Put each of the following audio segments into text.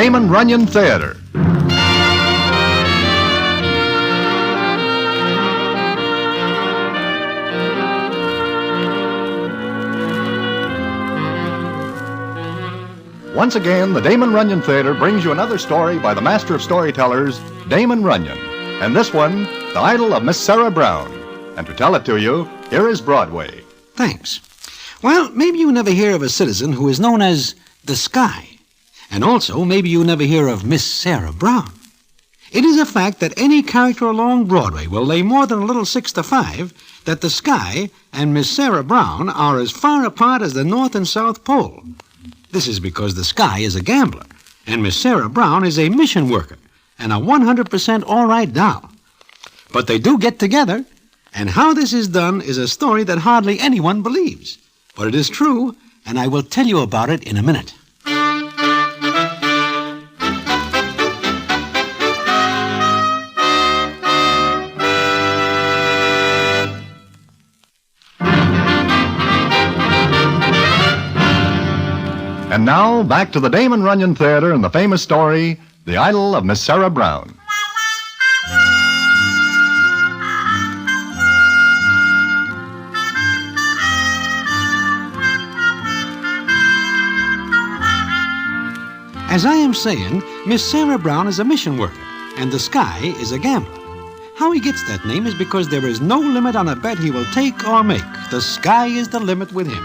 Damon Runyon Theater. Once again, the Damon Runyon Theater brings you another story by the master of storytellers, Damon Runyon. And this one, The Idyll of Miss Sarah Brown. And to tell it to you, here is Broadway. Thanks. Well, maybe you never hear of a citizen who is known as the Sky. And also, maybe you never hear of Miss Sarah Brown. It is a fact that any character along Broadway will lay more than a little 6 to 5 that the Sky and Miss Sarah Brown are as far apart as the North and South Pole. This is because the Sky is a gambler, and Miss Sarah Brown is a mission worker, and a 100% all-right doll. But they do get together, and how this is done is a story that hardly anyone believes. But it is true, and I will tell you about it in a minute. And now, back to the Damon Runyon Theater and the famous story, The Idyll of Miss Sarah Brown. As I am saying, Miss Sarah Brown is a mission worker, and the Sky is a gambler. How he gets that name is because there is no limit on a bet he will take or make. The Sky is the limit with him.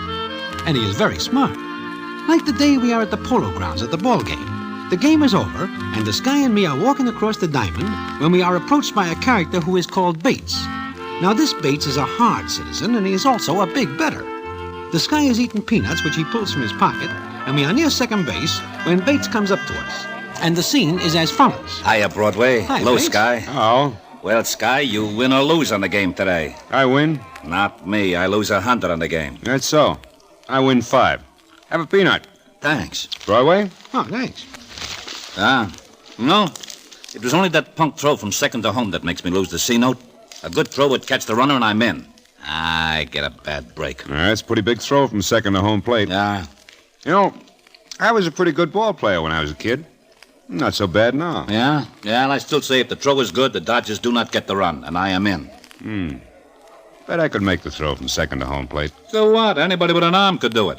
And he is very smart. Like the day we are at the polo grounds at the ball game. The game is over, and the Sky and me are walking across the diamond when we are approached by a character who is called Bates. Now, this Bates is a hard citizen, and he is also a big bettor. The Sky is eating peanuts, which he pulls from his pocket, and we are near second base when Bates comes up to us. And the scene is as follows. Hiya, Broadway. Hi, Hello, Bates. Sky. Oh, Well, Sky, you win or lose on the game today. I win? Not me. I lose 100 on the game. That's so. I win 5. Have a peanut. Thanks. Broadway? Oh, thanks. No. It was only that punk throw from second to home that makes me lose the C-note. A good throw would catch the runner and I'm in. I get a bad break. That's a pretty big throw from second to home plate. Yeah. You know, I was a pretty good ball player when I was a kid. Not so bad now. Yeah? Yeah, and I still say if the throw is good, the Dodgers do not get the run, and I am in. Bet I could make the throw from second to home plate. So what? Anybody with an arm could do it.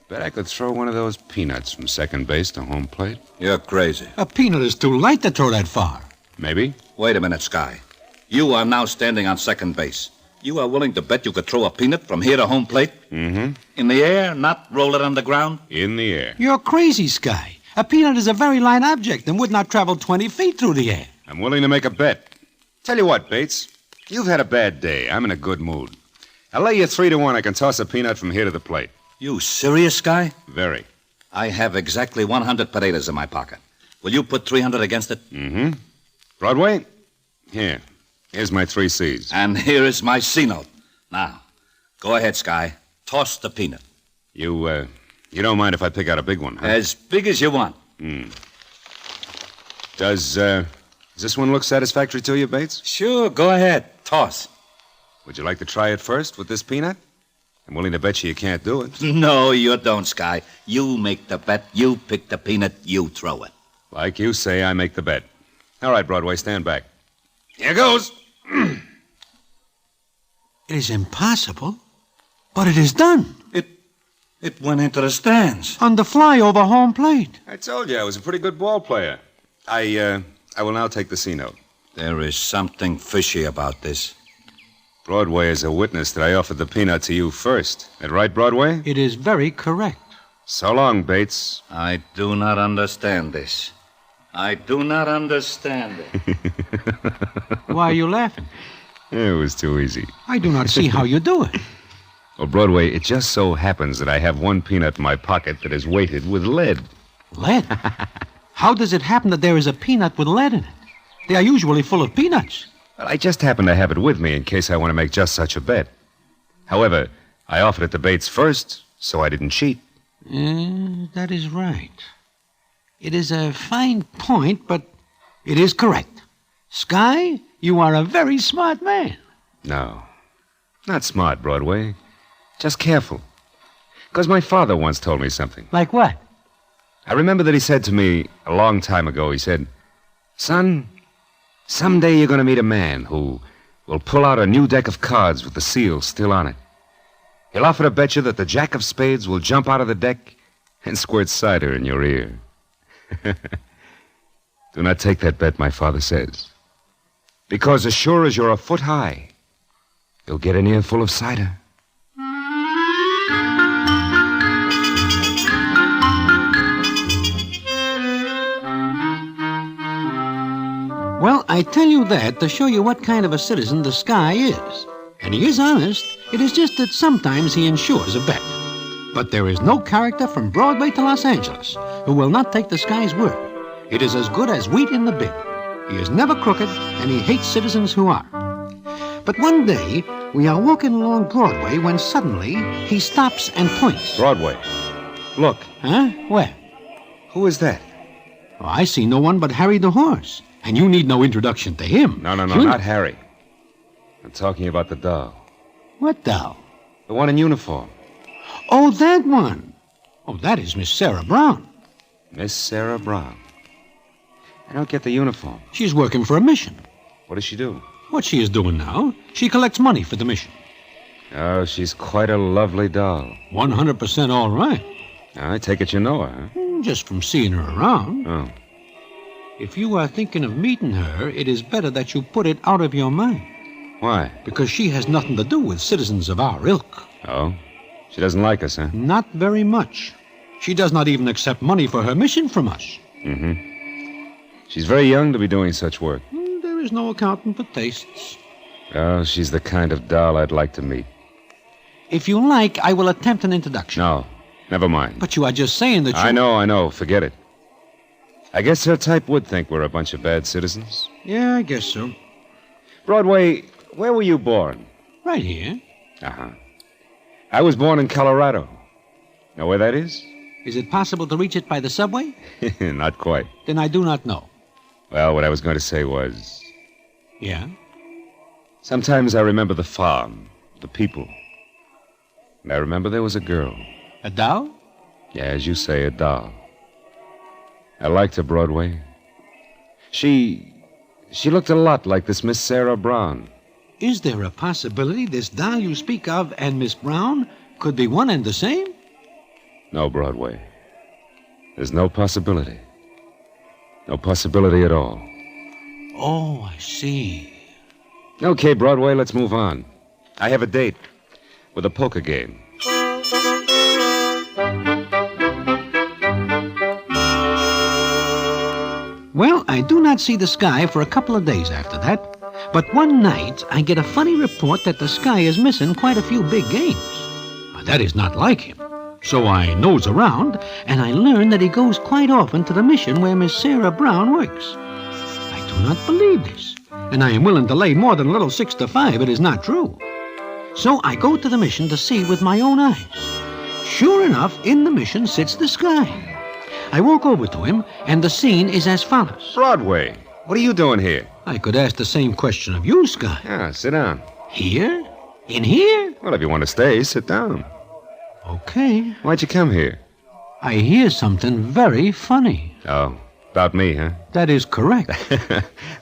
Bet I could throw one of those peanuts from second base to home plate. You're crazy. A peanut is too light to throw that far. Maybe. Wait a minute, Sky. You are now standing on second base. You are willing to bet you could throw a peanut from here to home plate? Mm-hmm. In the air, not roll it on the ground? In the air. You're crazy, Sky. A peanut is a very light object and would not travel 20 feet through the air. I'm willing to make a bet. Tell you what, Bates. You've had a bad day. I'm in a good mood. I'll lay you 3-1 I can toss a peanut from here to the plate. You serious, Sky? Very. I have exactly 100 potatoes in my pocket. Will you put 300 against it? Mm-hmm. Broadway? Here's my 3 C's. And here is my C-note. Now, go ahead, Sky. Toss the peanut. You don't mind if I pick out a big one, huh? As big as you want. Does this one look satisfactory to you, Bates? Sure, go ahead. Toss. Would you like to try it first with this peanut? I'm willing to bet you can't do it. No, you don't, Sky. You make the bet. You pick the peanut. You throw it. Like you say, I make the bet. All right, Broadway, stand back. Here goes. It is impossible, but it is done. It went into the stands. On the fly over home plate. I told you I was a pretty good ball player. I will now take the C-note. There is something fishy about this. Broadway is a witness that I offered the peanut to you first. That right, Broadway? It is very correct. So long, Bates. I do not understand this. I do not understand it. Why are you laughing? It was too easy. I do not see how you do it. Well, Broadway, it just so happens that I have one peanut in my pocket that is weighted with lead. Lead? How does it happen that there is a peanut with lead in it? They are usually full of peanuts. Well, I just happen to have it with me in case I want to make just such a bet. However, I offered it to Bates first, so I didn't cheat. That is right. It is a fine point, but it is correct. Sky, you are a very smart man. No, not smart, Broadway. Just careful. Because my father once told me something. Like what? I remember that he said to me a long time ago, he said, "Son, someday you're going to meet a man who will pull out a new deck of cards with the seal still on it. He'll offer to bet you that the jack of spades will jump out of the deck and squirt cider in your ear." Do not take that bet, my father says. Because as sure as you're a foot high, you'll get an ear full of cider. Well, I tell you that to show you what kind of a citizen the Sky is. And he is honest. It is just that sometimes he insures a bet. But there is no character from Broadway to Los Angeles who will not take the Sky's word. It is as good as wheat in the bin. He is never crooked, and he hates citizens who are. But one day, we are walking along Broadway when suddenly he stops and points. Broadway. Look. Huh? Where? Who is that? Oh, I see no one but Harry the horse. And you need no introduction to him. No, not Harry. I'm talking about the doll. What doll? The one in uniform. Oh, that one. Oh, that is Miss Sarah Brown. Miss Sarah Brown. I don't get the uniform. She's working for a mission. What does she do? What she is doing now, she collects money for the mission. Oh, she's quite a lovely doll. 100% all right. I take it you know her, huh? Just from seeing her around. Oh. If you are thinking of meeting her, it is better that you put it out of your mind. Why? Because she has nothing to do with citizens of our ilk. Oh? She doesn't like us, huh? Not very much. She does not even accept money for her mission from us. Mm-hmm. She's very young to be doing such work. There is no accounting for tastes. Oh, she's the kind of doll I'd like to meet. If you like, I will attempt an introduction. No, never mind. But you are just saying that you... I know. Forget it. I guess her type would think we're a bunch of bad citizens. Yeah, I guess so. Broadway, where were you born? Right here. Uh-huh. I was born in Colorado. Know where that is? Is it possible to reach it by the subway? Not quite. Then I do not know. Well, what I was going to say was... Yeah? Sometimes I remember the farm, the people. And I remember there was a girl. A doll? Yeah, as you say, a doll. I liked her, Broadway. She looked a lot like this Miss Sarah Brown. Is there a possibility this doll you speak of and Miss Brown could be one and the same? No, Broadway. There's no possibility. No possibility at all. Oh, I see. Okay, Broadway, let's move on. I have a date with a poker game. Well, I do not see the Sky for a couple of days after that. But one night, I get a funny report that the Sky is missing quite a few big games. Now, that is not like him. So I nose around, and I learn that he goes quite often to the mission where Miss Sarah Brown works. I do not believe this, and I am willing to lay more than a little 6 to 5 it is not true. So I go to the mission to see with my own eyes. Sure enough, in the mission sits the Sky. I walk over to him, and the scene is as follows. Broadway, what are you doing here? I could ask the same question of you, Sky. Yeah, sit down. Here? In here? Well, if you want to stay, sit down. Okay. Why'd you come here? I hear something very funny. Oh, about me, huh? That is correct.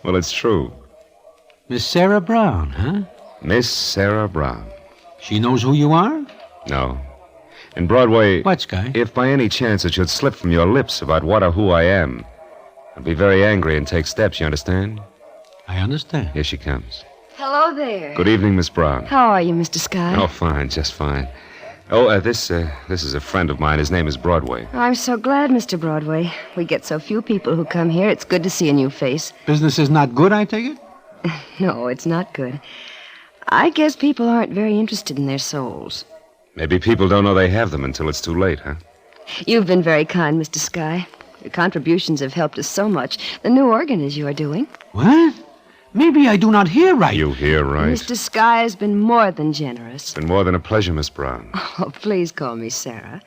Well, it's true. Miss Sarah Brown, huh? Miss Sarah Brown. She knows who you are? No. And Broadway... What, Sky? If by any chance it should slip from your lips about what or who I am, I'll be very angry and take steps, you understand? I understand. Here she comes. Hello there. Good evening, Miss Brown. How are you, Mr. Sky? Oh, fine, just fine. Oh, this is a friend of mine. His name is Broadway. I'm so glad, Mr. Broadway. We get so few people who come here. It's good to see a new face. Business is not good, I take it? No, it's not good. I guess people aren't very interested in their souls. Maybe people don't know they have them until it's too late, huh? You've been very kind, Mr. Sky. Your contributions have helped us so much. The new organ is your doing. What? Maybe I do not hear right. You hear right. Mr. Sky has been more than generous. It's been more than a pleasure, Miss Brown. Oh, please call me Sarah.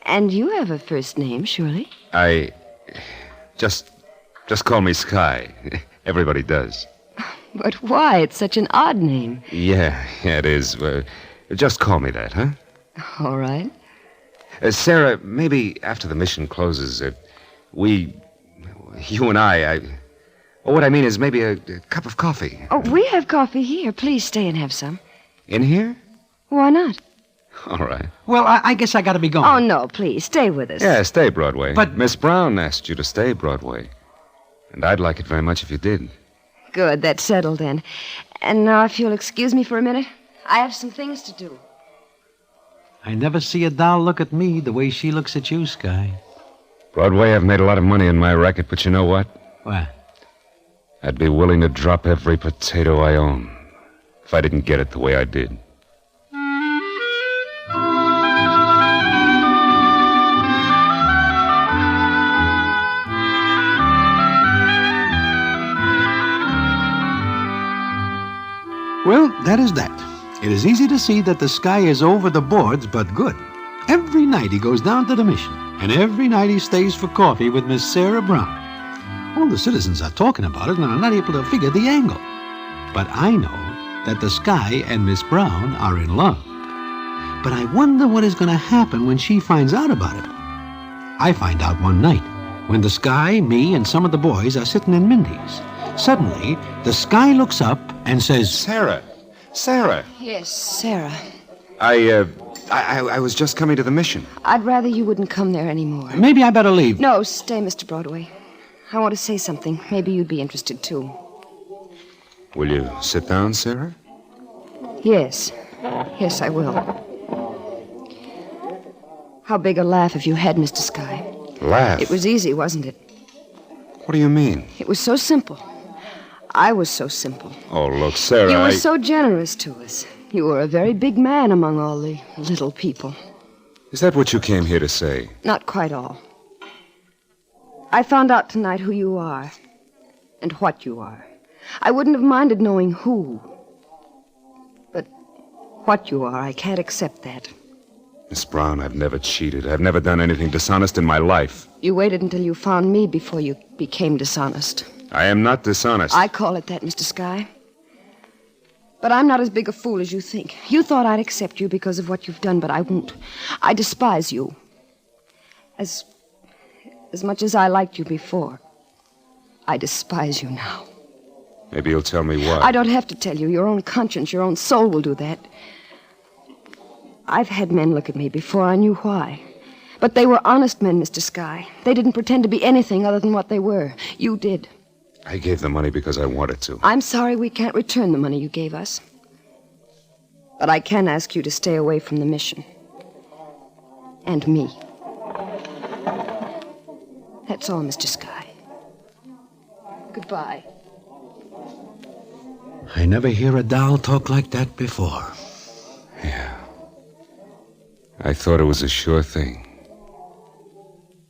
And you have a first name, surely? Just call me Sky. Everybody does. But why? It's such an odd name. Yeah, it is. Just call me that, huh? All right. Sarah, maybe after the mission closes, you and I... what I mean is maybe a cup of coffee. Oh, we have coffee here. Please stay and have some. In here? Why not? All right. Well, I guess I got to be going. Oh, no, please, stay with us. Yeah, stay, Broadway. But- Miss Brown asked you to stay, Broadway. And I'd like it very much if you did. Good, that's settled then. And now, if you'll excuse me for a minute, I have some things to do. I never see a doll look at me the way she looks at you, Sky. Broadway, I've made a lot of money in my racket, but you know what? What? I'd be willing to drop every potato I own if I didn't get it the way I did. Well, that is that. It is easy to see that the Sky is over the boards, but good. Every night he goes down to the mission, and every night he stays for coffee with Miss Sarah Brown. All the citizens are talking about it and are not able to figure the angle. But I know that the Sky and Miss Brown are in love. But I wonder what is going to happen when she finds out about it. I find out one night, when the Sky, me, and some of the boys are sitting in Mindy's. Suddenly, the Sky looks up and says, Sarah! Sarah! Yes, Sarah. I was just coming to the mission. I'd rather you wouldn't come there anymore. maybe I better leave. No, stay, Mr. Broadway. I want to say something. Maybe you'd be interested, too. Will you sit down, Sarah? Yes. Yes, I will. How big a laugh have you had, Mr. Sky? Laugh? It was easy, wasn't it? What do you mean? It was so simple. I was so simple. Oh, look, Sarah, You were so generous to us. You were a very big man among all the little people. Is that what you came here to say? Not quite all. I found out tonight who you are and what you are. I wouldn't have minded knowing who. But what you are, I can't accept that. Miss Brown, I've never cheated. I've never done anything dishonest in my life. You waited until you found me before you became dishonest. I am not dishonest. I call it that, Mr. Sky. But I'm not as big a fool as you think. You thought I'd accept you because of what you've done, but I won't. I despise you. As much as I liked you before, I despise you now. Maybe you'll tell me why. I don't have to tell you. Your own conscience, your own soul will do that. I've had men look at me before I knew why. But they were honest men, Mr. Sky. They didn't pretend to be anything other than what they were. You did. I gave the money because I wanted to. I'm sorry we can't return the money you gave us. But I can ask you to stay away from the mission. And me. That's all, Mr. Sky. Goodbye. I never hear a doll talk like that before. Yeah. I thought it was a sure thing.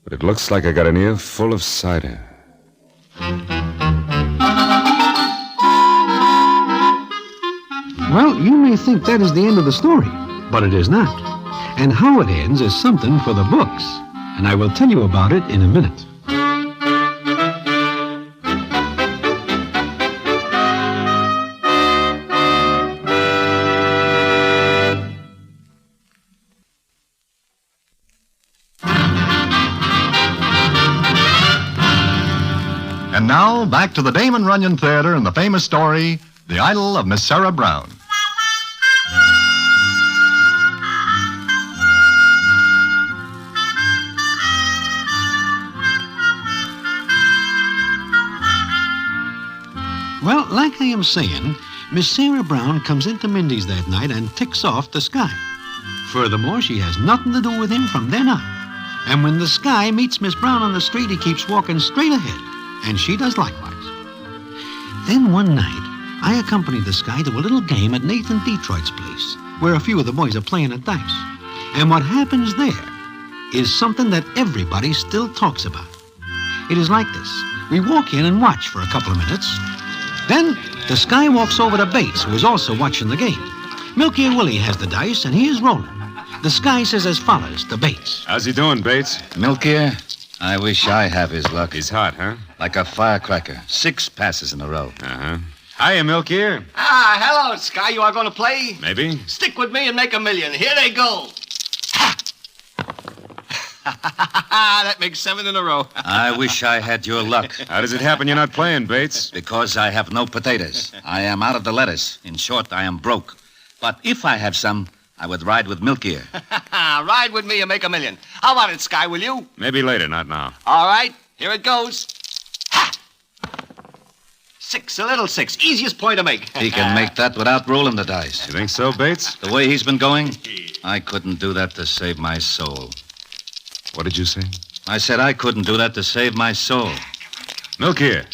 But it looks like I got an ear full of cider. Well, you may think that is the end of the story, but it is not. And how it ends is something for the books, and I will tell you about it in a minute. And now, back to the Damon Runyon Theater and the famous story, The Idyll of Miss Sarah Brown. Well, like I am saying, Miss Sarah Brown comes into Mindy's that night and ticks off the Sky. Furthermore, she has nothing to do with him from then on. And when the Sky meets Miss Brown on the street, he keeps walking straight ahead, and she does likewise. Then one night, I accompanied the Sky to a little game at Nathan Detroit's place, where a few of the boys are playing at dice. And what happens there is something that everybody still talks about. It is like this. We walk in and watch for a couple of minutes. Then the Sky walks over to Bates, who is also watching the game. Milky and Willie has the dice, and he is rolling. The Sky says as follows to Bates. How's he doing, Bates? Milky, I wish I have his luck. He's hot, huh? Like a firecracker. 6 passes in a row. Uh-huh. Hiya, Milky. Ah, hello, Sky. You are going to play? Maybe. Stick with me and make $1 million. Here they go. That makes 7 in a row. I wish I had your luck. How does it happen you're not playing, Bates? Because I have no potatoes. I am out of the lettuce. In short, I am broke. But if I had some, I would ride with Milk Ear. Ride with me and make $1 million. How about it, Sky, will you? Maybe later, not now. All right, here it goes. Ha! 6, a little 6. Easiest play to make. He can make that without rolling the dice. You think so, Bates? The way he's been going, I couldn't do that to save my soul. What did you say? I said I couldn't do that to save my soul. Milk Ear.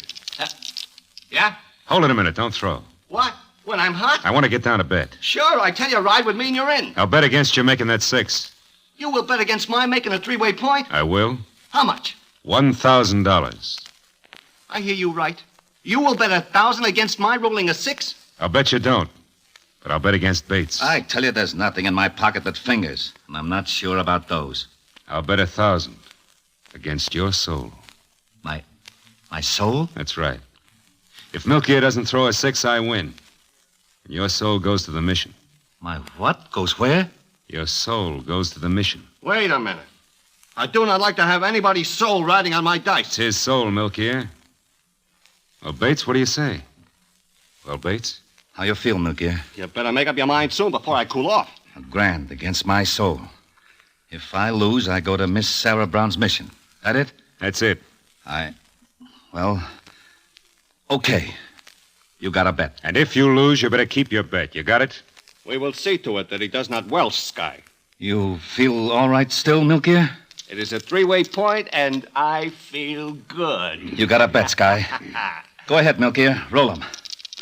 Yeah? Hold it a minute. Don't throw. What? When I'm hot? I want to get down to bet. Sure, I tell you, ride with me and you're in. I'll bet against you making that 6. You will bet against my making a 3-way point? I will. How much? $1,000. I hear you right. You will bet 1,000 against my rolling a 6? I'll bet you don't. But I'll bet against Bates. I tell you, there's nothing in my pocket but fingers. And I'm not sure about those. I'll bet 1,000 against your soul. My soul? That's right. If Milk Ear doesn't throw a 6, I win. And your soul goes to the mission. My what? Goes where? Your soul goes to the mission. Wait a minute. I do not like to have anybody's soul riding on my It's dice. his soul, Milk Ear. Well, Bates, what do you say? Well, Bates? How you feel, Milk Ear? You better make up your mind soon before I cool off. $1,000 against my soul. If I lose, I go to Miss Sarah Brown's mission. That it? That's it. Well, okay. You got a bet. And if you lose, you better keep your bet. You got it? We will see to it that he does not welch, Sky. You feel all right still, Milk Ear? It is a 3-way point, and I feel good. You got a bet, Sky. Go ahead, Milk Ear. Roll 'em.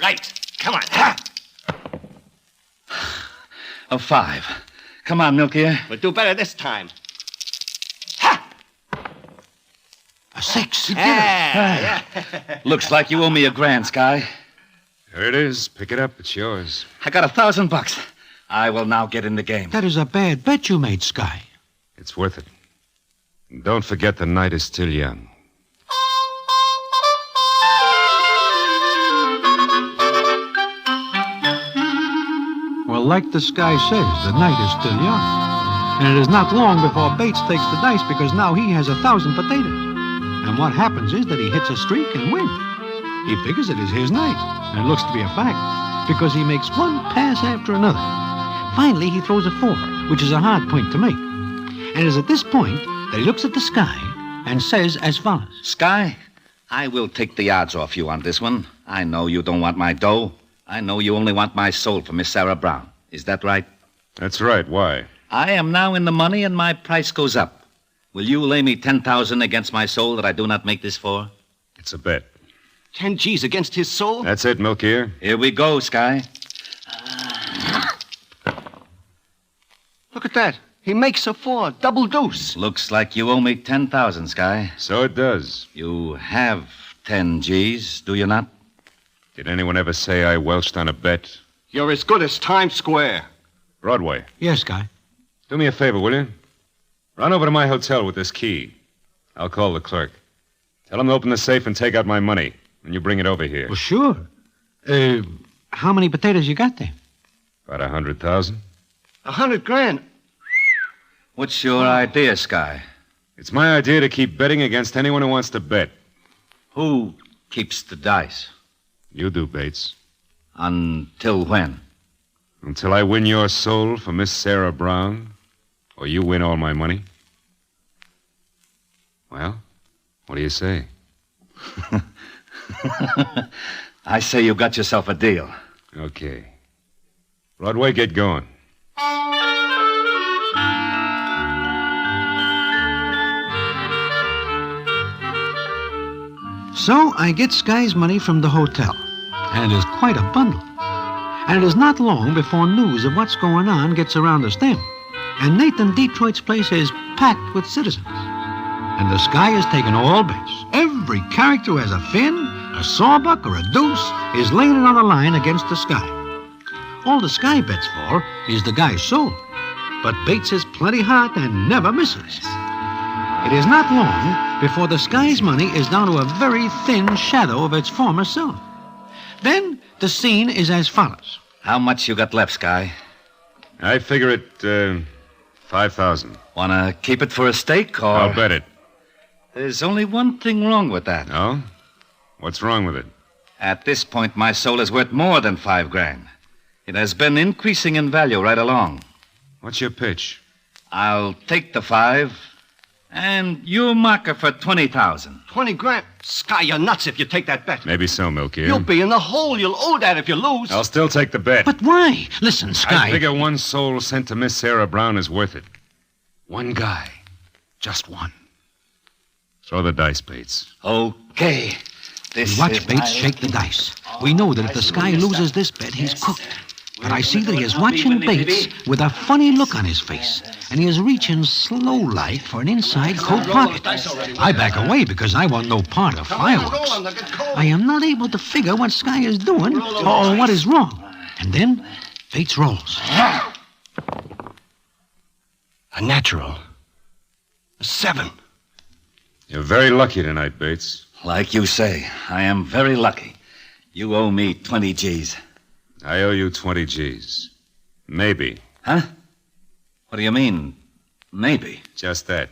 Right. Come on. Ha! A 5. Come on, Milk Ear. We'll do better this time. A 6. Yeah. Looks like you owe me $1,000, Sky. Here it is. Pick it up. It's yours. I got $1,000. I will now get in the game. That is a bad bet you made, Sky. It's worth it. And don't forget the night is still young. Well, like the Sky says, the night is still young. And it is not long before Bates takes the dice because now he has 1,000 potatoes. And what happens is that he hits a streak and wins. He figures it is his night, and it looks to be a fact, because he makes one pass after another. Finally, he throws a 4, which is a hard point to make. And it is at this point that he looks at the Sky and says as follows. Sky, I will take the odds off you on this one. I know you don't want my dough. I know you only want my soul for Miss Sarah Brown. Is that right? That's right. Why? I am now in the money, and my price goes up. Will you lay me 10,000 against my soul that I do not make this for? It's a bet. 10 G's against his soul? That's it, Milk Ear. Here we go, Sky. Look at that. He makes a 4. Double deuce. Looks like you owe me 10,000, Sky. So it does. You have 10 G's, do you not? Did anyone ever say I welched on a bet? You're as good as Times Square. Broadway, Yes, Sky. do me a favor, will you? Run over to my hotel with this key. I'll call the clerk. Tell him to open the safe and take out my money. And you bring it over here. Well, sure. How many potatoes you got there? About 100,000. 100 grand. What's your idea, Sky? It's my idea to keep betting against anyone who wants to bet. Who keeps the dice? You do, Bates. Until when? Until I win your soul for Miss Sarah Brown, or you win all my money. Well, what do you say? I say you got yourself a deal. Okay. Broadway, get going. So I get Sky's money from the hotel, and it is quite a bundle. And it is not long before news of what's going on gets around the stem. And Nathan Detroit's place is packed with citizens. And the Sky is taking all bets. Every character who has a fin, a sawbuck, or a deuce is laying it on the line against the Sky. All the Sky bets for is the guy's soul. But Bates is plenty hot and never misses. It is not long before the Sky's money is down to a very thin shadow of its former self. Then the scene is as follows. How much you got left, Sky? I figure it, $5,000. Wanna keep it for a stake, or... I'll bet it. There's only one thing wrong with that. No? What's wrong with it? At this point, my soul is worth more than $5,000. It has been increasing in value right along. What's your pitch? I'll take the 5, and you mark her for 20,000. 20 grand? Sky, you're nuts if you take that bet. Maybe so, Milky. You'll be in the hole. You'll owe that if you lose. I'll still take the bet. But why? Listen, Sky. I figure one soul sent to Miss Sarah Brown is worth it. One guy. Just one. Throw the dice, Bates. Okay. This We watch is Bates my shake the dice. We know that if the Sky loses this bet, he's cooked. But I see that he is watching Bates with a funny look on his face, and he is reaching slow-like for an inside coat pocket. I back away because I want no part of fireworks. I am not able to figure what Sky is doing or what is wrong. And then Bates rolls. A natural. A 7. You're very lucky tonight, Bates. Like you say, I am very lucky. You owe me 20 G's. I owe you 20 G's. Maybe. Huh? What do you mean, maybe? Just that.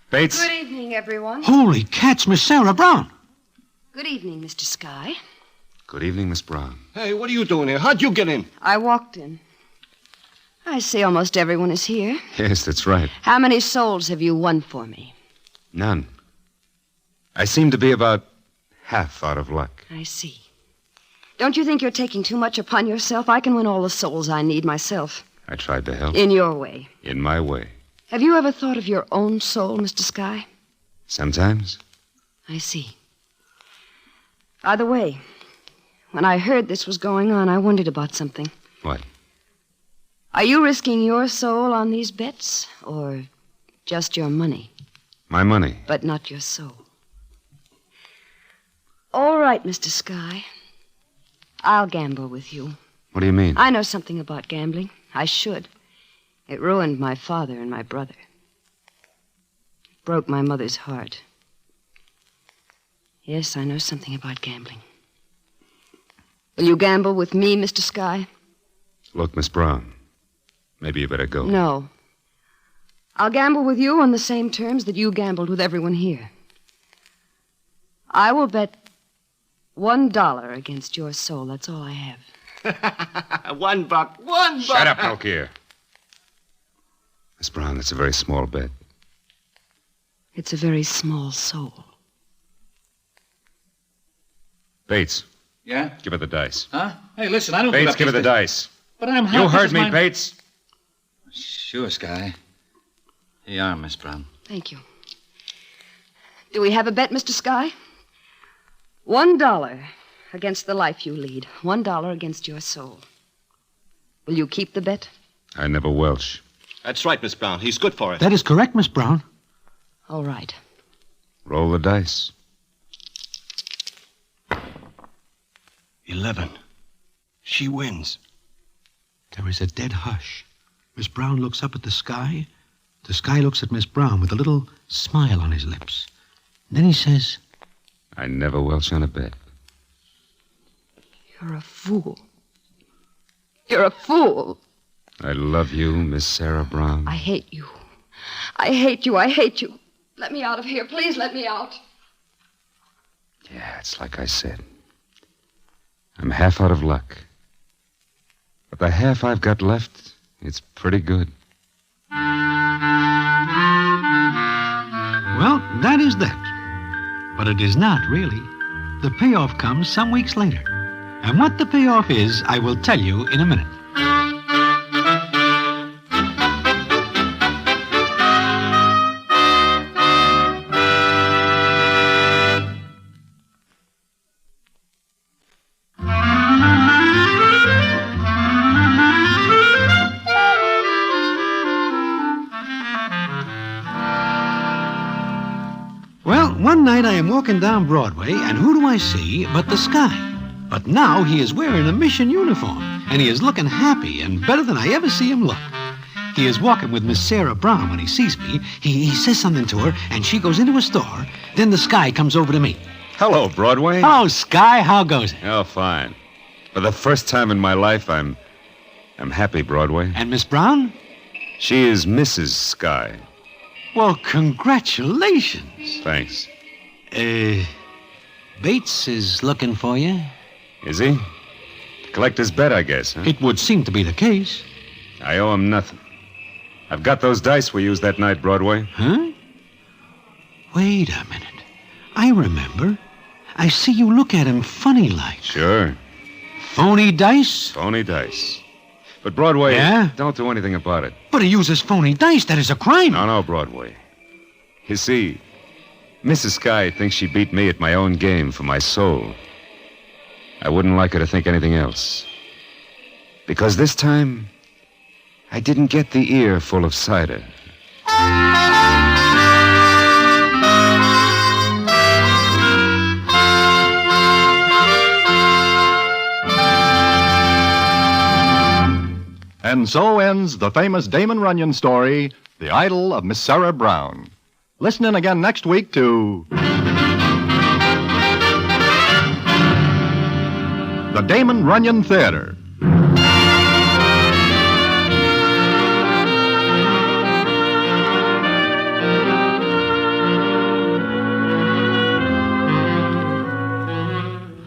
Bates? Good evening, everyone. Holy cats, Miss Sarah Brown. Good evening, Mr. Sky. Good evening, Miss Brown. Hey, what are you doing here? How'd you get in? I walked in. I see almost everyone is here. Yes, that's right. How many souls have you won for me? None. I seem to be about half out of luck. I see. Don't you think you're taking too much upon yourself? I can win all the souls I need myself. I tried to help. In your way. In my way. Have you ever thought of your own soul, Mr. Sky? Sometimes. I see. By the way, when I heard this was going on, I wondered about something. What? Are you risking your soul on these bets, or just your money? My money. But not your soul. All right, Mr. Sky. I'll gamble with you. What do you mean? I know something about gambling. I should. It ruined my father and my brother. It broke my mother's heart. Yes, I know something about gambling. Will you gamble with me, Mr. Sky? Look, Miss Brown. Maybe you better go. No. I'll gamble with you on the same terms that you gambled with everyone here. I will bet $1 against your soul. That's all I have. $1. $1. Shut up, Milky. Miss Brown, that's a very small bet. It's a very small soul. Bates. Yeah? Give her the dice. Huh? Hey, listen, I don't Bates, give her the dice. But I'm You heard me, mine. Bates. Sure, Sky. Here you are, Miss Brown. Thank you. Do we have a bet, Mr. Sky? $1 against the life you lead. $1 against your soul. Will you keep the bet? I never welch. That's right, Miss Brown. He's good for it. That is correct, Miss Brown. All right. Roll the dice. 11. She wins. There is a dead hush. Miss Brown looks up at the sky. The sky looks at Miss Brown with a little smile on his lips. Then he says, I never welch on a bet. You're a fool. You're a fool. I love you, Miss Sarah Brown. I hate you. I hate you. I hate you. Let me out of here. Please let me out. Yeah, it's like I said. I'm half out of luck. But the half I've got left, it's pretty good. well, that is that. But it is not, really. The payoff comes some weeks later. And what the payoff is, I will tell you in a minute. Well, one night I am walking down Broadway, and who do I see but the Sky? But now he is wearing a mission uniform, and he is looking happy and better than I ever see him look. He is walking with Miss Sarah Brown when he sees me. He says something to her, and she goes into a store. Then the Sky comes over to me. Hello, Broadway. Oh, Sky, how goes it? Oh, fine. For the first time in my life, I'm happy, Broadway. And Miss Brown? She is Mrs. Sky. Well, congratulations. Thanks. Bates is looking for you. Is he? To collect his bet, I guess, huh? It would seem to be the case. I owe him nothing. I've got those dice we used that night, Broadway. Huh? Wait a minute. I remember. I see you look at him funny like. Sure. Phony dice? Phony dice. But Broadway, Yeah? don't do anything about it. But he uses phony dice. That is a crime. No, Broadway. You see, Mrs. Sky thinks she beat me at my own game for my soul. I wouldn't like her to think anything else. Because this time, I didn't get the ear full of cider. And so ends the famous Damon Runyon story, The Idyll of Miss Sarah Brown. Listen in again next week to the Damon Runyon Theater.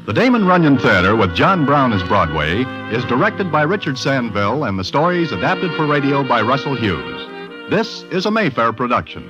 The Damon Runyon Theater with John Brown as Broadway is directed by Richard Sandville and the stories adapted for radio by Russell Hughes. This is a Mayfair production.